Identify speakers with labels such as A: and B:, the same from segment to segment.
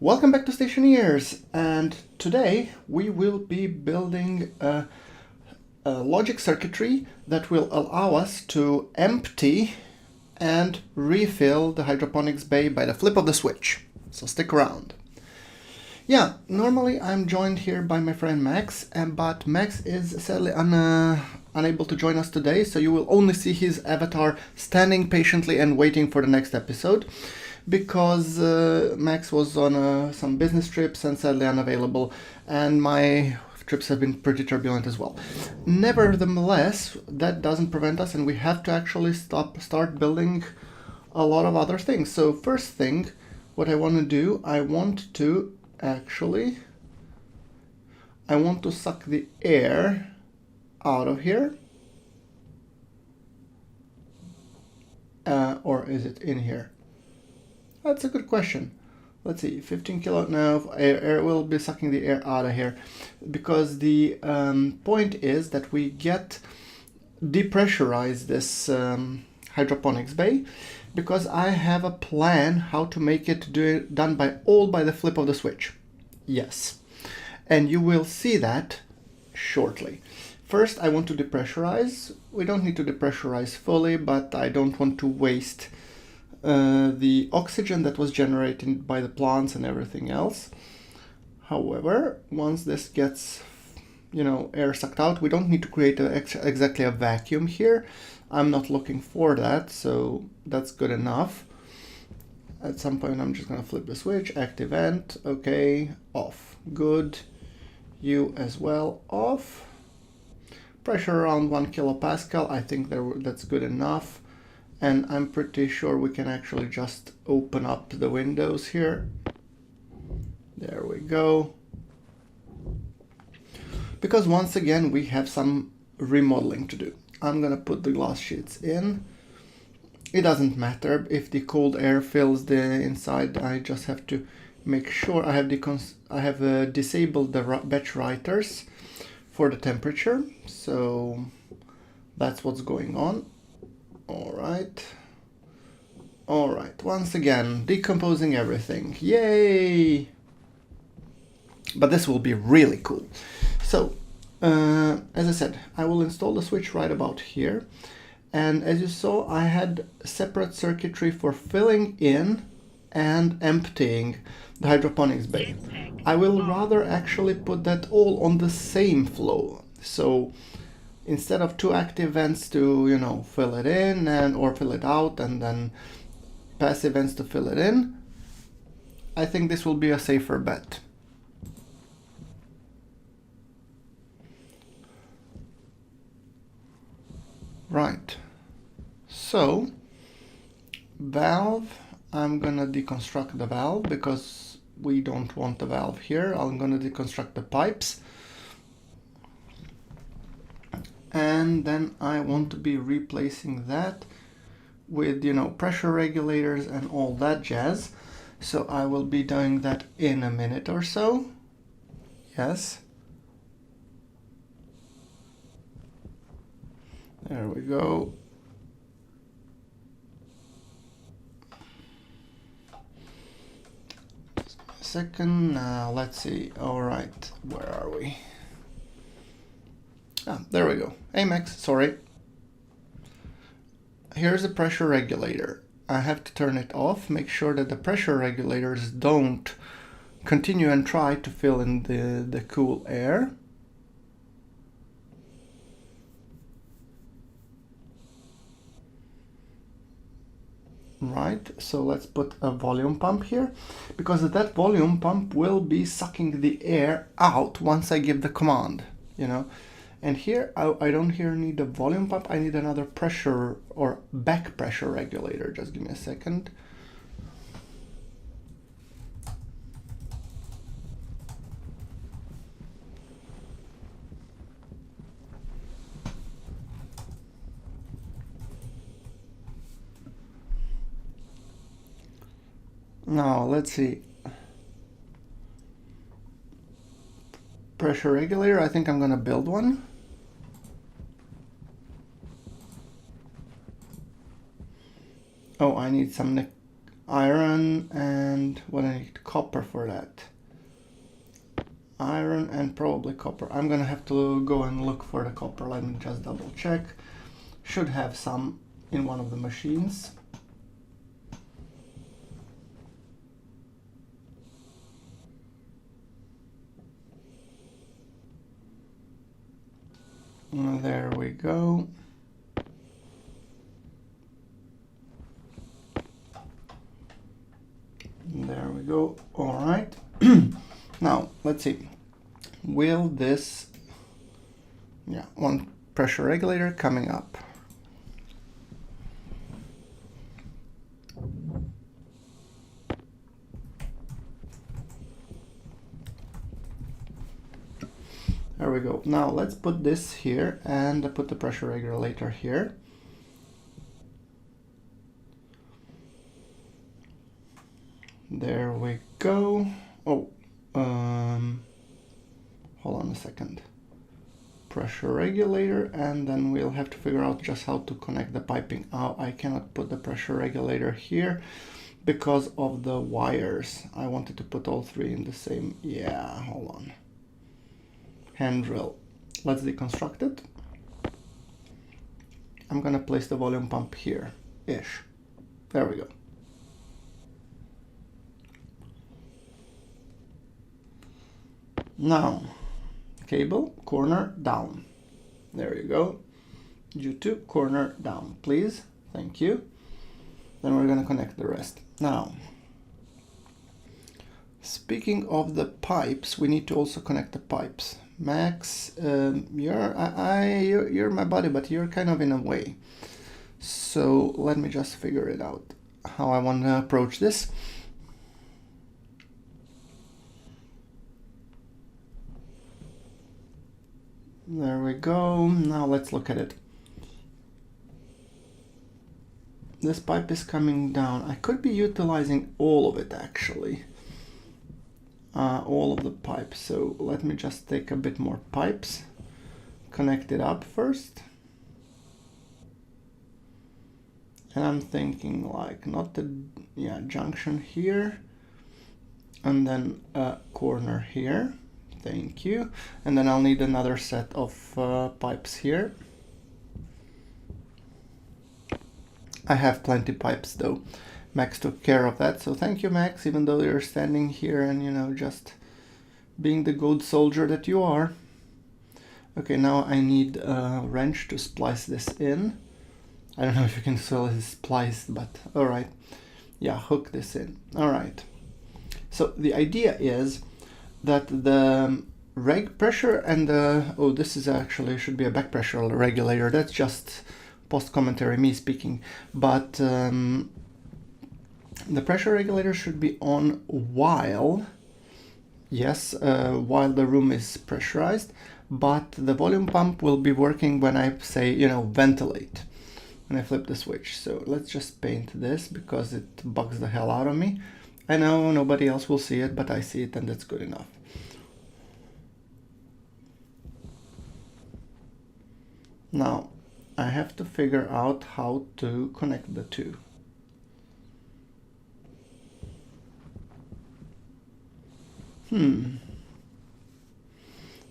A: Welcome back to Stationeers, and today we will be building a logic circuitry that will allow us to empty and refill the hydroponics bay by the flip of the switch. So stick around. Yeah, normally I'm joined here by my friend Max, but Max is sadly unable to join us today, so you will only see his avatar standing patiently and waiting for the next episode, because Max was on some business trips and sadly unavailable, and my trips have been pretty turbulent as well. Nevertheless, that doesn't prevent us, and we have to actually start building a lot of other things. So first thing, what I want to do, I want to suck the air out of here. Or is it in here? That's a good question. Let's see, 15 kilo, no, air will be sucking the air out of here, because the point is that we depressurize this hydroponics bay, because I have a plan how to make it done by the flip of the switch. Yes, and you will see that shortly. First, I want to depressurize. We don't need to depressurize fully, but I don't want to waste the oxygen that was generated by the plants and everything else. However, once this gets, air sucked out, we don't need to create exactly a vacuum here. I'm not looking for that, so that's good enough. At some point, I'm just gonna flip the switch, active vent, okay, off, good. You as well, off. Pressure around 1 kilopascal, I think that's good enough. And I'm pretty sure we can actually just open up the windows here. There we go. Because once again, we have some remodeling to do. I'm gonna put the glass sheets in. It doesn't matter if the cold air fills the inside. I just have to make sure I have disabled the batch writers for the temperature. So that's what's going on. All right, once again, decomposing everything, yay! But this will be really cool. So, as I said, I will install the switch right about here. And as you saw, I had separate circuitry for filling in and emptying the hydroponics bay. I will rather actually put that all on the same flow. So, instead of two active vents to, fill it in or fill it out, and then passive vents to fill it in, I think this will be a safer bet. Right. So, valve, I'm gonna deconstruct the valve because we don't want the valve here. I'm gonna deconstruct the pipes. And then I want to be replacing that with, pressure regulators and all that jazz. So I will be doing that in a minute or so. Yes. There we go. Just a second. Now let's see. All right, where are we? Ah, there we go. Hey Max, sorry. Here's the pressure regulator. I have to turn it off, make sure that the pressure regulators don't continue and try to fill in the cool air. Right, so let's put a volume pump here, because that volume pump will be sucking the air out once I give the command, And here, I don't need a volume pump, I need another pressure or back pressure regulator. Just give me a second. Now, let's see. Pressure regulator, I think I'm gonna build one. Oh, I need some iron, and what I need, copper for that. Iron and probably copper. I'm gonna have to go and look for the copper. Let me just double check. Should have some in one of the machines. There we go. There we go. All right. Now, let's see. Will this... Yeah, one pressure regulator coming up. There we go. Now let's put this here and put the pressure regulator here. There we go. Oh, hold on a second. Pressure regulator, and then we'll have to figure out just how to connect the piping. Oh, I cannot put the pressure regulator here because of the wires. I wanted to put all three in the same. Yeah, hold on. Hand drill. Let's deconstruct it. I'm gonna place the volume pump here-ish. There we go. Now, cable, corner, down. There you go. U2, corner, down, please. Thank you. Then we're gonna connect the rest. Now, speaking of the pipes, we need to also connect the pipes. Max, you're my buddy, but you're kind of in a way. So let me just figure it out, how I want to approach this. There we go. Now let's look at it. This pipe is coming down. I could be utilizing all of it actually. All of the pipes. So let me just take a bit more pipes, connect it up first. And I'm thinking like not the junction here, and then a corner here. Thank you. And then I'll need another set of pipes here. I have plenty pipes though. Max took care of that, so thank you, Max, even though you're standing here and, you know, just being the good soldier that you are. Okay, now I need a wrench to splice this in. I don't know if you can still splice, but all right. Yeah, hook this in. All right. So the idea is that the reg pressure and the... Oh, this is actually should be a back pressure regulator. That's just post-commentary, me speaking. But the pressure regulator should be on while, yes, while the room is pressurized, but the volume pump will be working when I say, you know, ventilate, when I flip the switch. So let's just paint this because it bugs the hell out of me. I know nobody else will see it, but I see it and that's good enough. Now, I have to figure out how to connect the two.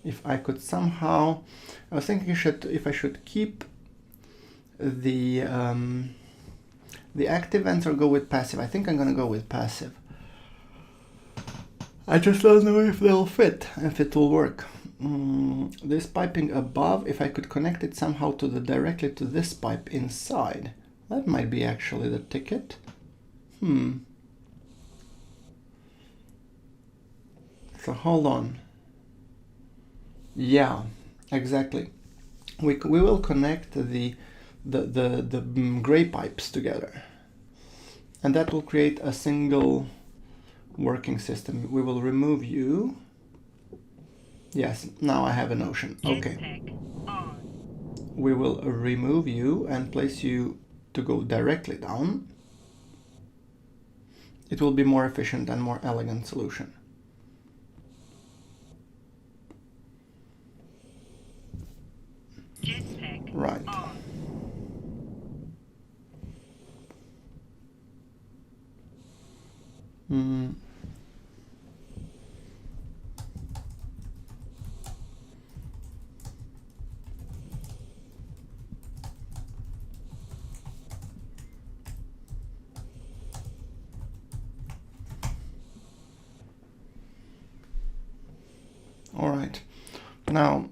A: If I could somehow, I was thinking if I should keep the active ends or go with passive. I think I'm gonna go with passive. I just don't know if they'll fit, if it will work. This piping above, if I could connect it somehow to directly to this pipe inside, that might be actually the ticket. So hold on. Yeah, exactly. We will connect the gray pipes together, and that will create a single working system. We will remove you. Yes, now I have a notion. Okay. We will remove you and place you to go directly down. It will be more efficient and more elegant solution. Right. All right. Now,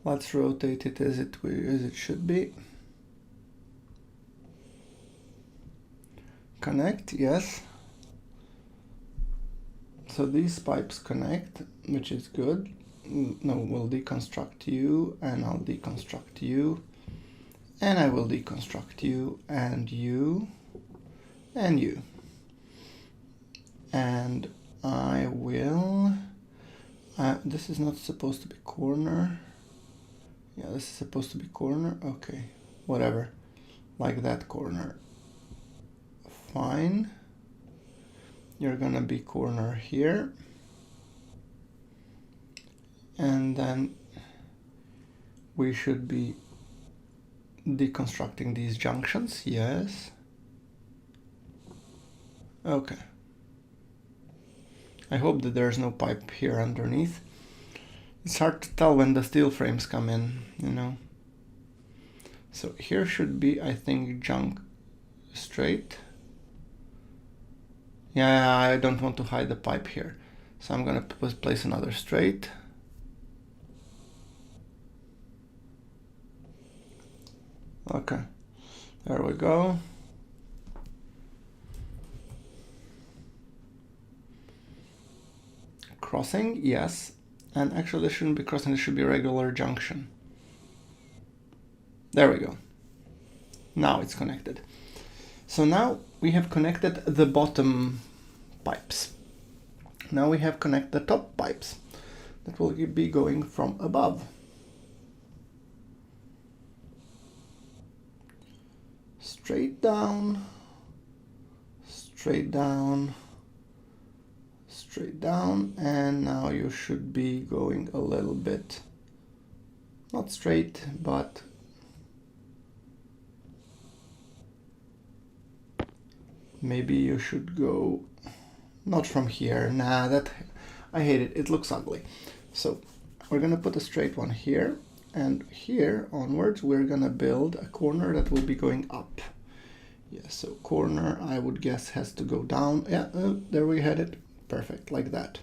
A: let's rotate it as it should be. Connect, yes. So these pipes connect, which is good. No, we'll deconstruct you, and I'll deconstruct you, and I will deconstruct you, and you, and you. And I will... this is not supposed to be corner. Yeah, this is supposed to be corner. Okay, whatever. Like that corner. Fine. You're gonna be corner here. And then we should be deconstructing these junctions. Yes. Okay. I hope that there's no pipe here underneath. It's hard to tell when the steel frames come in, you know. So here should be, I think, junk straight. Yeah, I don't want to hide the pipe here. So I'm gonna place another straight. Okay, there we go. Crossing, yes. And actually this shouldn't be crossing, this should be a regular junction. There we go. Now it's connected. So now we have connected the bottom pipes. Now we have connected the top pipes that will be going from above. Straight down, straight down, straight down, and now you should be going a little bit, not straight, but maybe you should go not from here. Nah, that I hate it. It looks ugly. So we're gonna put a straight one here, and here onwards we're gonna build a corner that will be going up. Yeah, so corner I would guess has to go down. Yeah, there we had it. Perfect, like that.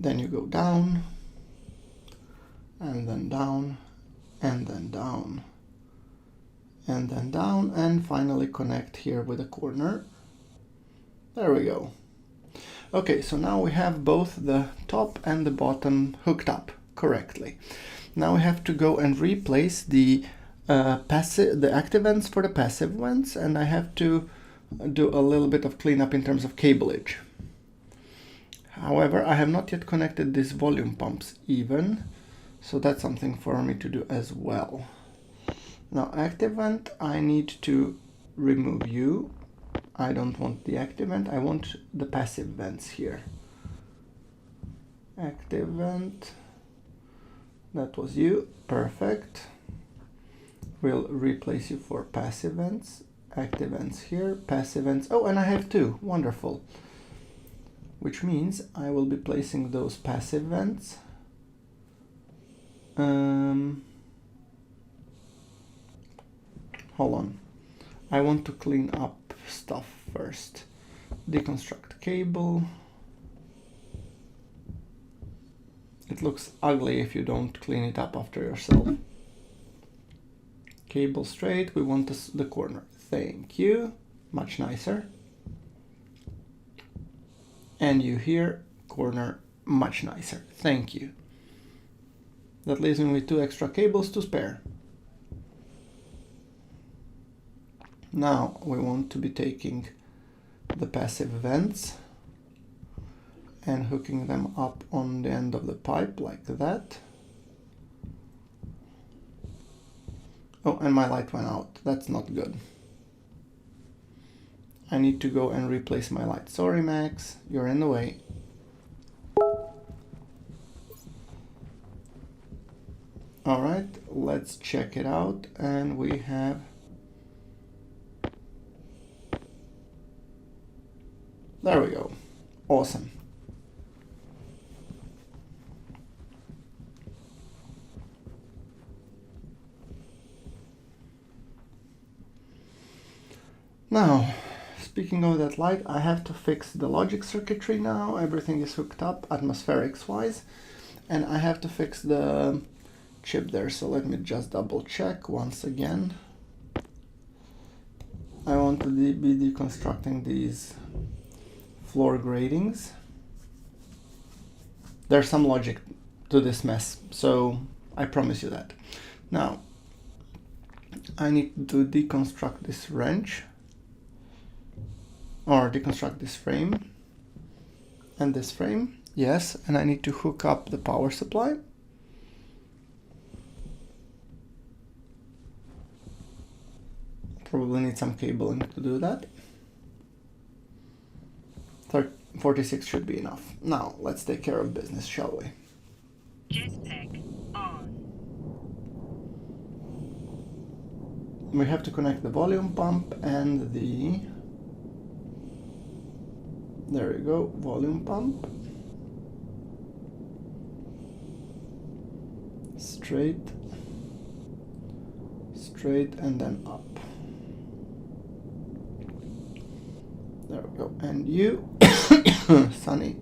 A: Then you go down, and then down, and then down, and then down, and finally connect here with a corner. There we go. Okay, so now we have both the top and the bottom hooked up correctly. Now we have to go and replace the active ends for the passive ones, and I have to do a little bit of cleanup in terms of cableage. However, I have not yet connected these volume pumps even, so that's something for me to do as well. Now active vent, I need to remove you. I don't want the active vent, I want the passive vents here. Active vent, that was you, perfect. We'll replace you for passive vents. Active vents here, passive vents. Oh, and I have two, wonderful. Which means I will be placing those passive vents. Hold on. I want to clean up stuff first. Deconstruct cable. It looks ugly if you don't clean it up after yourself. Cable straight, we want the corner. Thank you, much nicer. And you here, corner, much nicer. Thank you. That leaves me with 2 extra cables to spare. Now we want to be taking the passive vents and hooking them up on the end of the pipe like that. Oh, and my light went out. That's not good. I need to go and replace my light. Sorry, Max, you're in the way. All right, let's check it out. And we have... There we go. Awesome. Now, speaking of that light, I have to fix the logic circuitry now. Everything is hooked up atmospherics wise, and I have to fix the chip there. So let me just double check once again. I want to be deconstructing these floor gratings. There's some logic to this mess, so I promise you that. Now, I need to deconstruct this wrench, or deconstruct this frame, and this frame, yes, and I need to hook up the power supply. Probably need some cabling to do that. 46 should be enough. Now, let's take care of business, shall we?
B: Jetpack on.
A: We have to connect the volume pump and the... There we go, volume pump. Straight, and then up. There we go. And you, Sunny.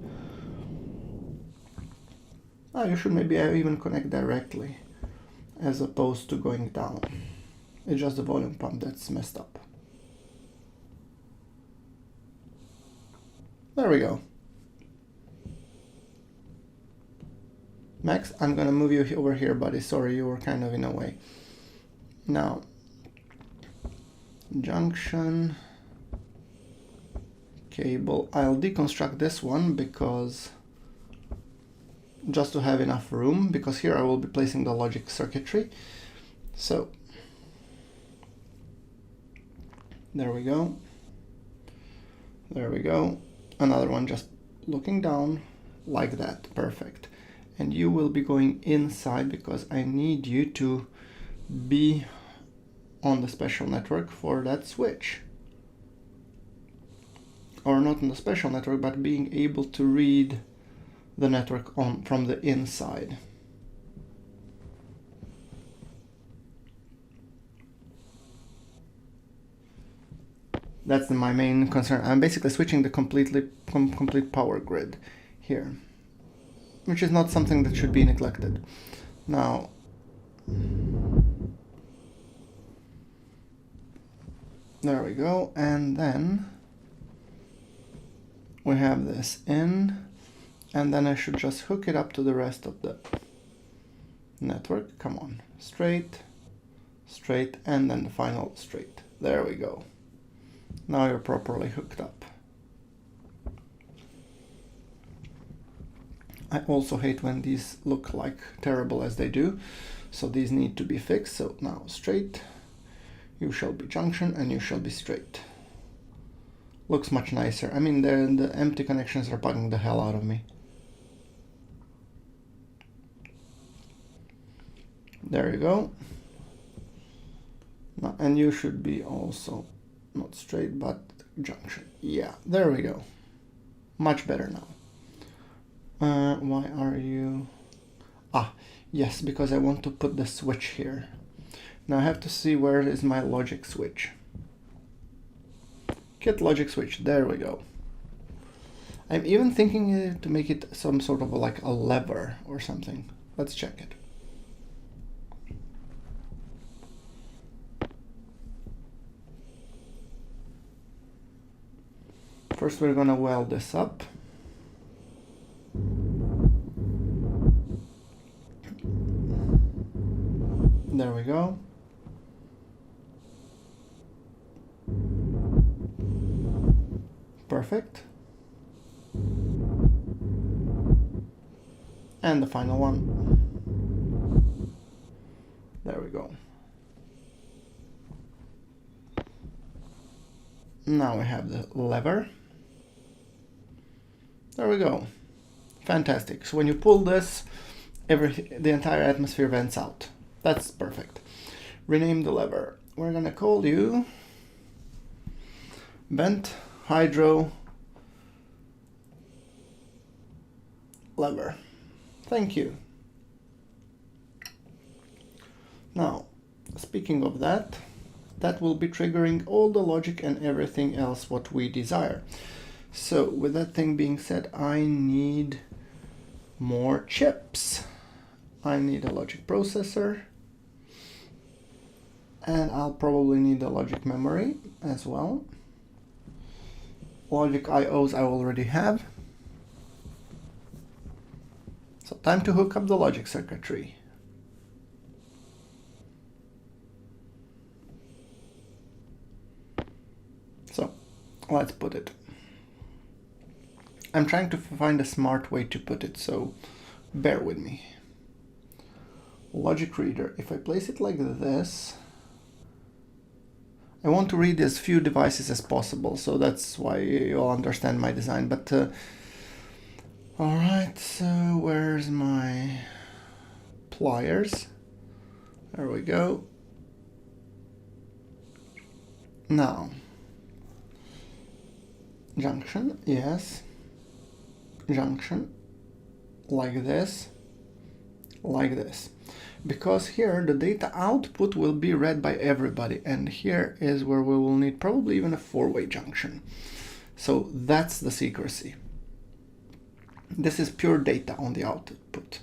A: Oh, you should maybe even connect directly as opposed to going down. It's just the volume pump that's messed up. There we go. Max, I'm gonna move you over here, buddy. Sorry, you were kind of in a way. Now, junction, cable. I'll deconstruct this one because just to have enough room, because here I will be placing the logic circuitry. So there we go. There we go. Another one just looking down like that. Perfect. And you will be going inside because I need you to be on the special network for that switch. Or not on the special network, but being able to read the network on from the inside. That's my main concern. I'm basically switching the complete power grid here, which is not something that should be neglected. Now, there we go, and then we have this in, and then I should just hook it up to the rest of the network. Come on, straight, and then the final straight. There we go. Now you're properly hooked up. I also hate when these look like terrible as they do, so these need to be fixed. So now straight, you shall be junction, and you shall be straight. Looks much nicer. I mean, the empty connections are bugging the hell out of me. There you go. Now, and you should be also not straight, but junction. Yeah, there we go. Much better now. Why are you... Ah, yes, because I want to put the switch here. Now I have to see where is my logic switch. Kit logic switch, there we go. I'm even thinking to make it some sort of like a lever or something. Let's check it. First we're gonna weld this up. There we go. Perfect. And the final one. There we go. Now we have the lever. There we go. Fantastic. So when you pull this, the entire atmosphere vents out. That's perfect. Rename the lever. We're gonna call you vent hydro lever. Thank you. Now, speaking of that, that will be triggering all the logic and everything else what we desire. So with that thing being said, I need more chips. I need a logic processor, and I'll probably need a logic memory as well. Logic IOs I already have. So time to hook up the logic circuitry. So let's put it. I'm trying to find a smart way to put it, so bear with me. Logic reader, if I place it like this, I want to read as few devices as possible, so that's why you'll understand my design. But alright, so where's my pliers? There we go. Now, junction, yes. Junction, like this, like this. Because here the data output will be read by everybody, and here is where we will need probably even a four-way junction. So that's the secrecy. This is pure data on the output.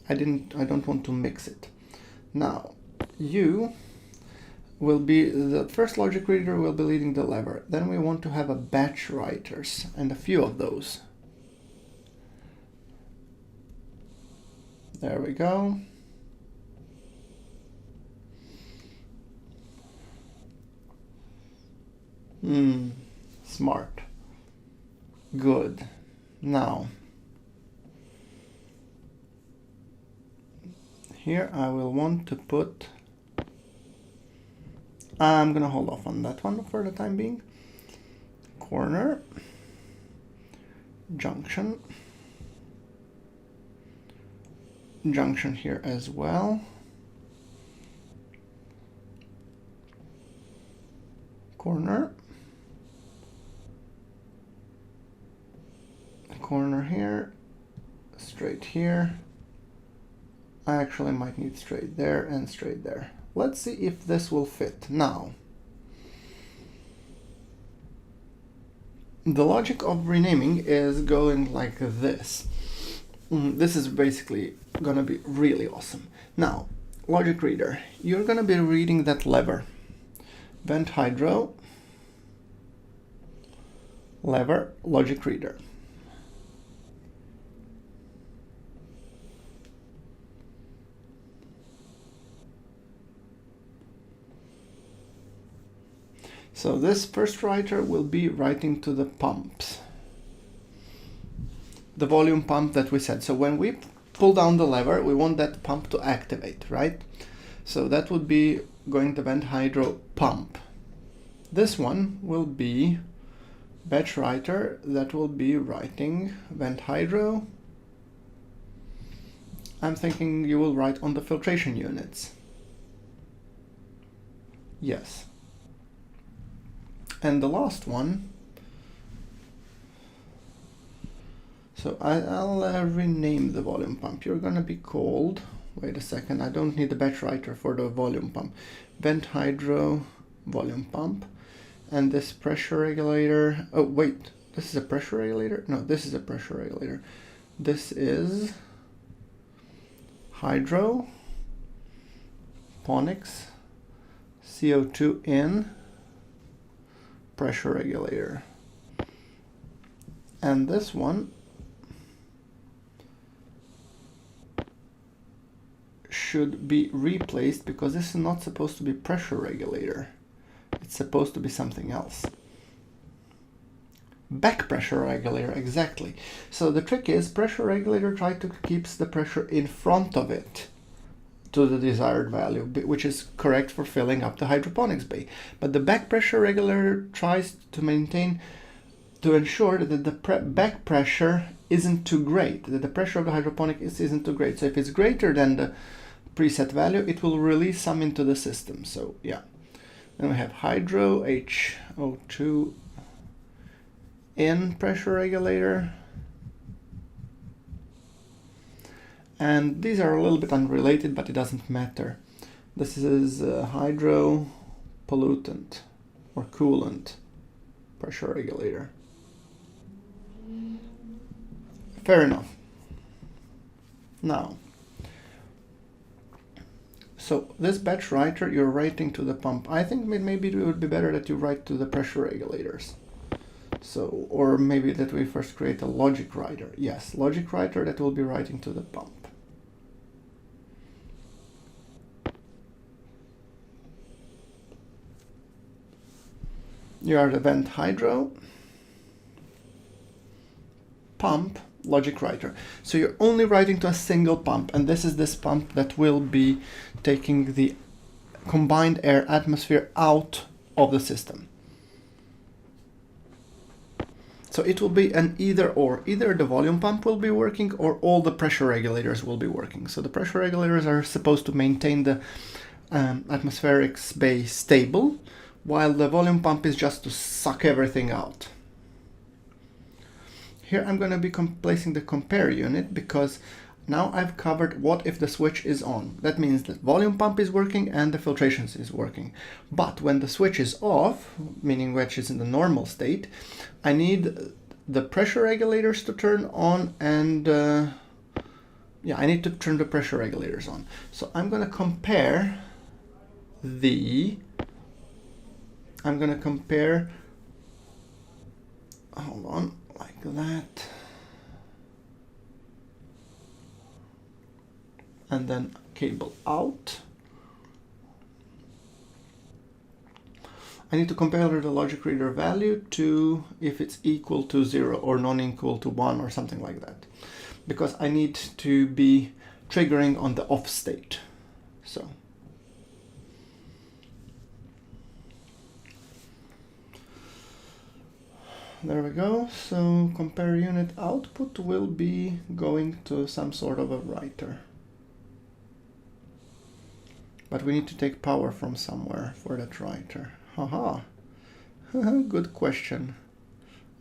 A: I don't want to mix it. Now, you will be, the first logic reader will be leading the lever. Then we want to have a batch writers, and a few of those. There we go. Smart. Good. Now, here I will want to put, I'm gonna hold off on that one for the time being. Corner, junction, junction here as well. Corner, corner here, straight here. I actually might need straight there and straight there. Let's see if this will fit. Now, the logic of renaming is going like this. This is basically gonna be really awesome. Now, logic reader, you're gonna be reading that lever. Vent hydro, lever, logic reader. So this first writer will be writing to the pumps. The volume pump that we said. So when we pull down the lever, we want that pump to activate, right? So that would be going to vent hydro pump. This one will be batch writer that will be writing vent hydro. I'm thinking you will write on the filtration units. Yes. And the last one, so I'll rename the volume pump. You're gonna be called, wait a second, I don't need the batch writer for the volume pump. Vent hydro volume pump. And this pressure regulator, oh wait, this is a pressure regulator? No, this is a pressure regulator. This is hydroponics, CO2 in, pressure regulator. And this one should be replaced because this is not supposed to be pressure regulator. It's supposed to be something else. Back pressure regulator, exactly. So the trick is pressure regulator tries to keep the pressure in front of it to the desired value, which is correct for filling up the hydroponics bay. But the back pressure regulator tries to ensure that the back pressure isn't too great, that the pressure of the hydroponic isn't too great. So if it's greater than the preset value, it will release some into the system. So yeah. Then we have hydro, HO2 in pressure regulator. And these are a little bit unrelated, but it doesn't matter. This is hydro pollutant or coolant pressure regulator. Fair enough. Now, so this batch writer, you're writing to the pump. I think maybe it would be better that you write to the pressure regulators. So, or maybe that we first create a logic writer. Yes, logic writer that will be writing to the pump. You are the vent hydro, pump, logic writer. So you're only writing to a single pump, and this is this pump that will be taking the combined air atmosphere out of the system. So it will be an either or. Either the volume pump will be working or all the pressure regulators will be working. So the pressure regulators are supposed to maintain the atmospheric space stable, while the volume pump is just to suck everything out. Here I'm going to be placing the compare unit because now I've covered what if the switch is on. That means that volume pump is working and the filtration is working. But when the switch is off, meaning which is in the normal state, I need the pressure regulators to turn on and yeah, I need to turn the pressure regulators on. So I'm going to compare hold on, like that. And then cable out. I need to compare the logic reader value to if it's equal to 0 or non-equal to 1 or something like that. Because I need to be triggering on the off state. So there we go. So compare unit output will be going to some sort of a writer. But we need to take power from somewhere for that writer. Haha. Good question,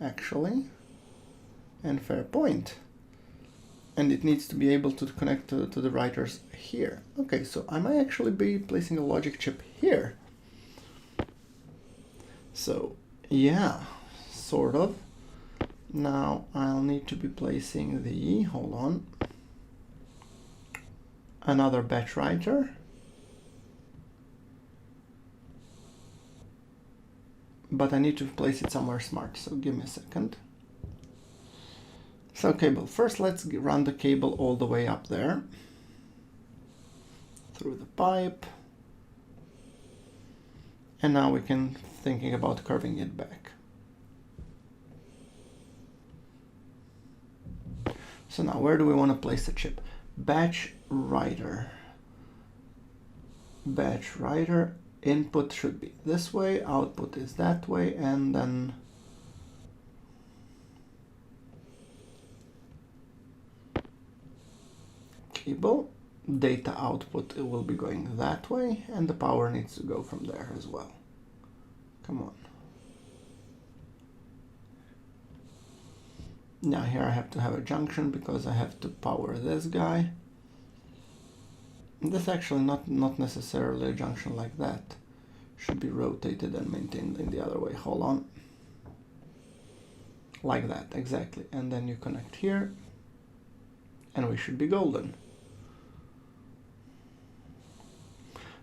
A: actually. And fair point. And it needs to be able to connect to the writers here. Okay, so I might actually be placing a logic chip here. So, yeah. Sort of. Now I'll need to be placing the, hold on, another batch writer. But I need to place it somewhere smart, so give me a second. So cable, first let's run the cable all the way up there, through the pipe. And now we can thinking about curving it back. So now where do we want to place the chip? Batch writer. Batch writer, input should be this way, output is that way, and then cable, data output, it will be going that way, and the power needs to go from there as well. Come on. Now here I have to have a junction because I have to power this guy. This actually not necessarily a junction like that. Should be rotated and maintained in the other way. Hold on. Like that, exactly. And then you connect here and we should be golden.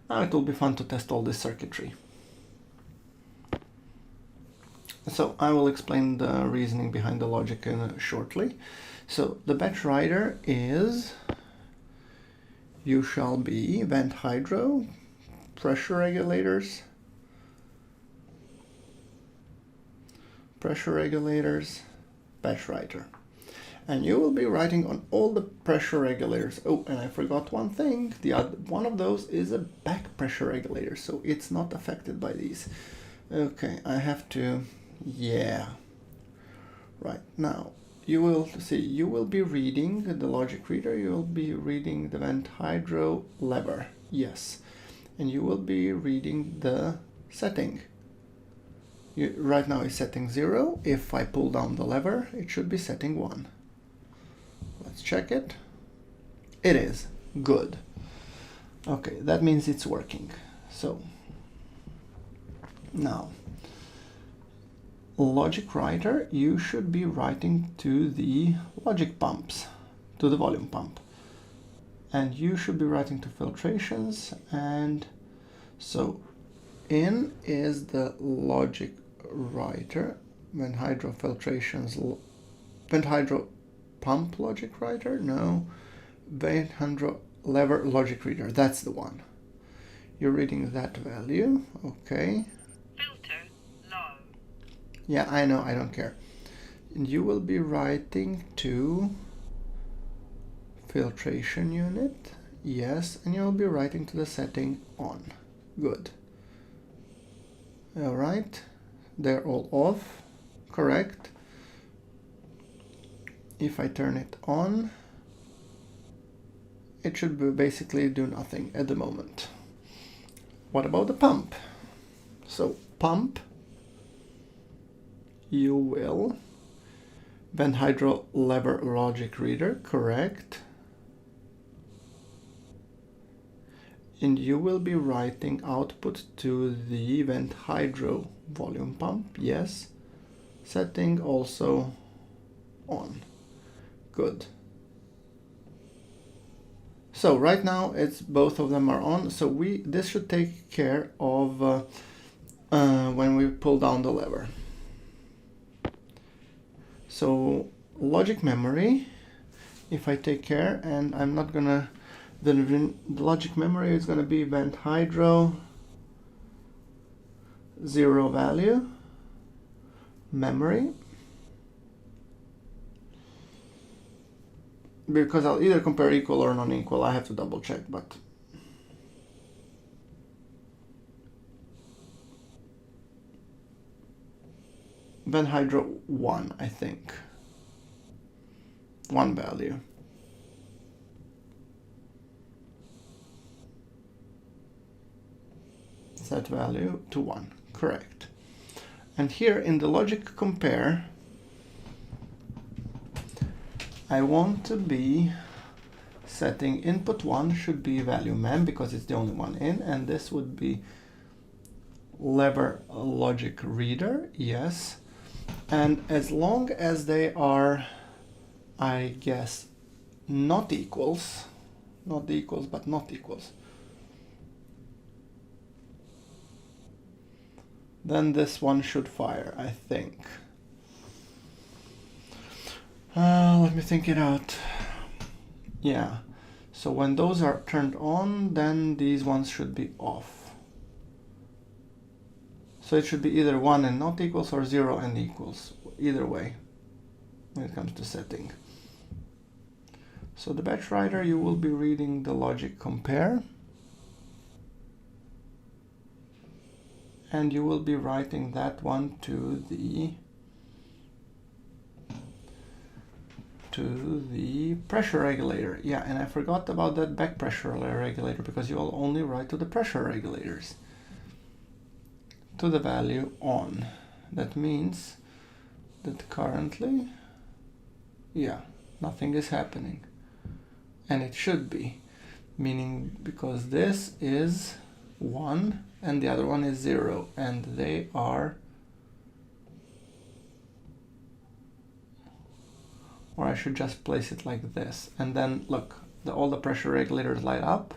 A: Now it will be fun to test all this circuitry. So I will explain the reasoning behind the logic shortly. So the batch writer is, you shall be vent hydro, pressure regulators, batch writer. And you will be writing on all the pressure regulators. Oh, and I forgot one thing. One of those is a back pressure regulator, so it's not affected by these. Okay, I have to, yeah. Right, now you will see, you will be reading the logic reader, you will be reading the vent hydro lever, yes. And you will be reading the setting. Right now it's setting 0. If I pull down the lever, it should be setting 1. Let's check it. It is. Good. Okay, that means it's working. So Now, logic writer, you should be writing to the logic pumps, to the volume pump. And you should be writing to filtrations, and so in is the logic writer, when hydro filtrations, when hydro pump logic writer, no, when hydro lever logic reader, that's the one. You're reading that value, okay.
B: Filter low.
A: Yeah, I know, I don't care. And you will be writing to filtration unit, yes, and you'll be writing to the setting on. Good. All right, they're all off, correct. If I turn it on, it should be basically do nothing at the moment. What about the pump? So pump, you will, when hydro lever logic reader, correct. And you will be writing output to the vent hydro volume pump, yes. Setting also on. Good. So right now it's both of them are on. So this should take care of when we pull down the lever. So logic memory, if I take care, and I'm not gonna, the logic memory is gonna be vent hydro 0 value memory, because I'll either compare equal or non-equal. I have to double check, but vent hydro 1, I think. 1 value. Set value to 1, correct. And here in the logic compare, I want to be setting input 1 should be value mem because it's the only one in, and this would be lever logic reader, yes. And as long as they are, I guess, not equals, not equals, but not equals, then this one should fire, I think. Let me think it out. Yeah, so when those are turned on, then these ones should be off. So it should be either 1 and not equals or 0 and equals, either way, when it comes to setting. So the batch writer, you will be reading the logic compare, and you will be writing that one to the pressure regulator. Yeah, and I forgot about that back pressure regulator, because you will only write to the pressure regulators, to the value on. That means that currently, yeah, nothing is happening, and it should be, meaning because this is 1 and the other one is 0, and they are, or I should just place it like this, and then look, all the pressure regulators light up.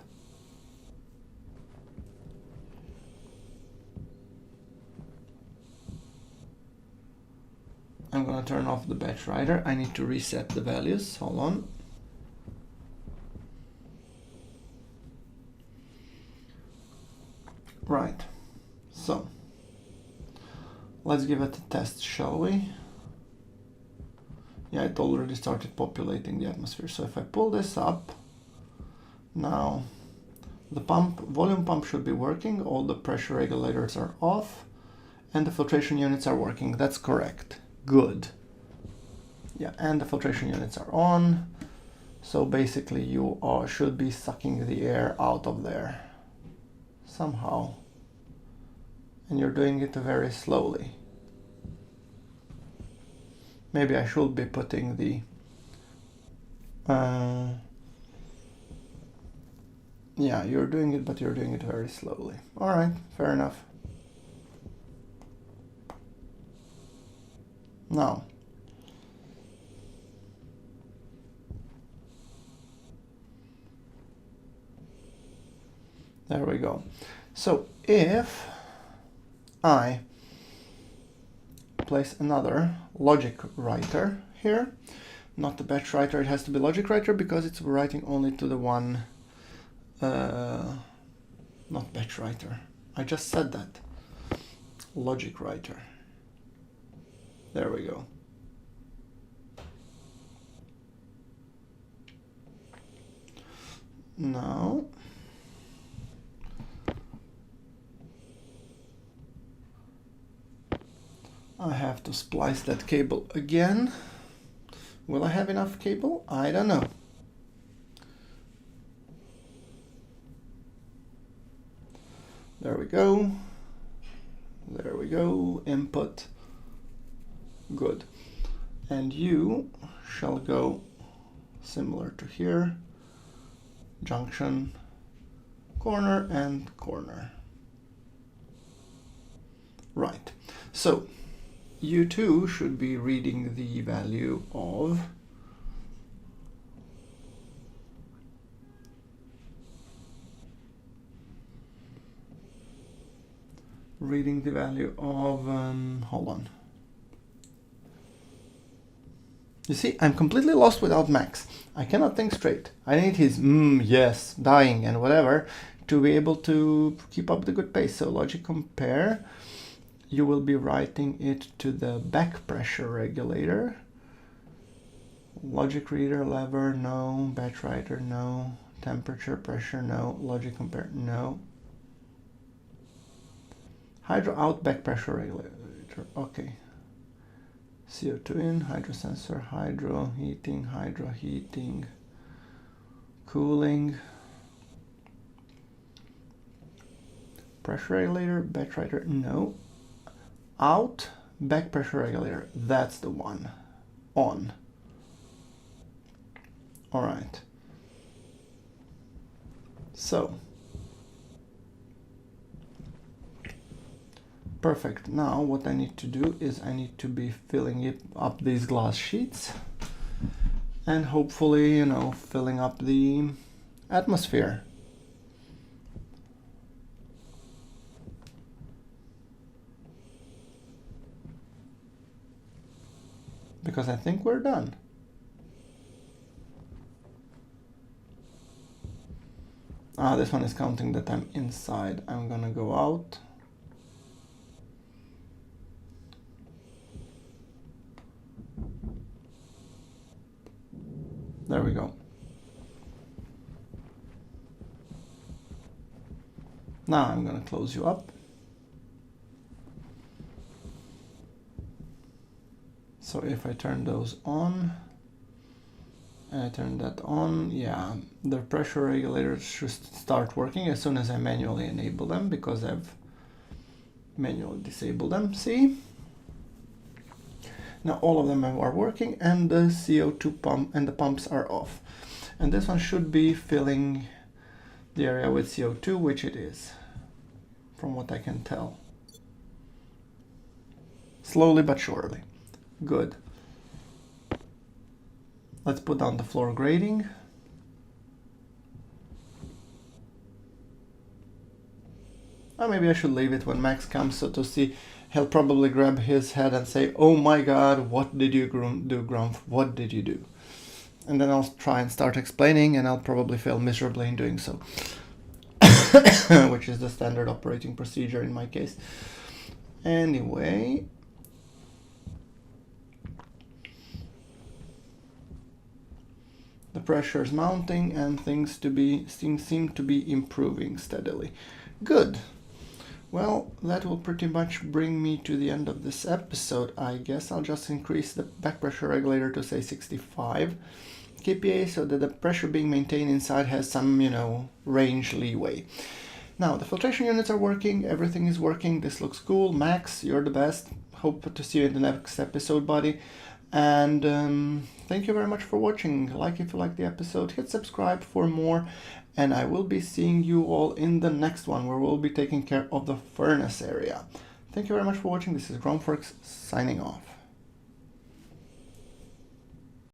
A: I'm gonna turn off the batch writer. I need to reset the values, hold on. Right, so let's give it a test, shall we? Yeah, it already started populating the atmosphere. So if I pull this up, now the volume pump should be working, all the pressure regulators are off, and the filtration units are working. That's correct. Good. Yeah, and the filtration units are on. So basically you should be sucking the air out of there somehow. And you're doing it very slowly. Maybe I should be putting the yeah, you're doing it, but you're doing it very slowly. All right, fair enough. Now, there we go. So if I place another logic writer here, not the batch writer, it has to be logic writer because it's writing only to the one, not batch writer. I just said that. Logic writer. There we go. Now, I have to splice that cable again. Will I have enough cable? I don't know. There we go. There we go. Input. Good. And you shall go similar to here. Junction, corner, and corner. Right. So you too should be reading the value of hold on. You see, I'm completely lost without Max. I cannot think straight. I need his yes, dying and whatever to be able to keep up the good pace. So logic compare, you will be writing it to the back pressure regulator. Logic reader lever, no. Batch writer, no. Temperature, pressure, no. Logic compare, no. Hydro out, back pressure regulator, okay. CO2 in, hydro sensor, hydro heating, cooling, pressure regulator, batch writer, no. Out, back pressure regulator, that's the one. On. All right. So, perfect. Now what I need to do is I need to be filling up these glass sheets and hopefully, you know, filling up the atmosphere. Because I think we're done. This one is counting that I'm inside. I'm gonna go out. There we go. Now I'm going to close you up. So if I turn those on, and I turn that on, yeah, the pressure regulators should start working as soon as I manually enable them because I've manually disabled them, see? Now all of them are working and the CO2 pump and the pumps are off. And this one should be filling the area with CO2, which it is, from what I can tell. Slowly but surely. Good. Let's put down the floor grading. Or maybe I should leave it when Max comes so to see. He'll probably grab his head and say, oh my god, what did you do, Grunf? What did you do? And then I'll try and start explaining and I'll probably fail miserably in doing so. Which is the standard operating procedure in my case. Anyway. The pressure is mounting and things seem to be improving steadily. Good. Well, that will pretty much bring me to the end of this episode. I guess I'll just increase the back pressure regulator to say 65 kPa so that the pressure being maintained inside has some, you know, range leeway. Now, the filtration units are working, everything is working, this looks cool. Max, you're the best. Hope to see you in the next episode, buddy. And thank you very much for watching. Like if you like the episode, hit subscribe for more. And I will be seeing you all in the next one where we'll be taking care of the furnace area. Thank you very much for watching. This is GrunfWorks signing off.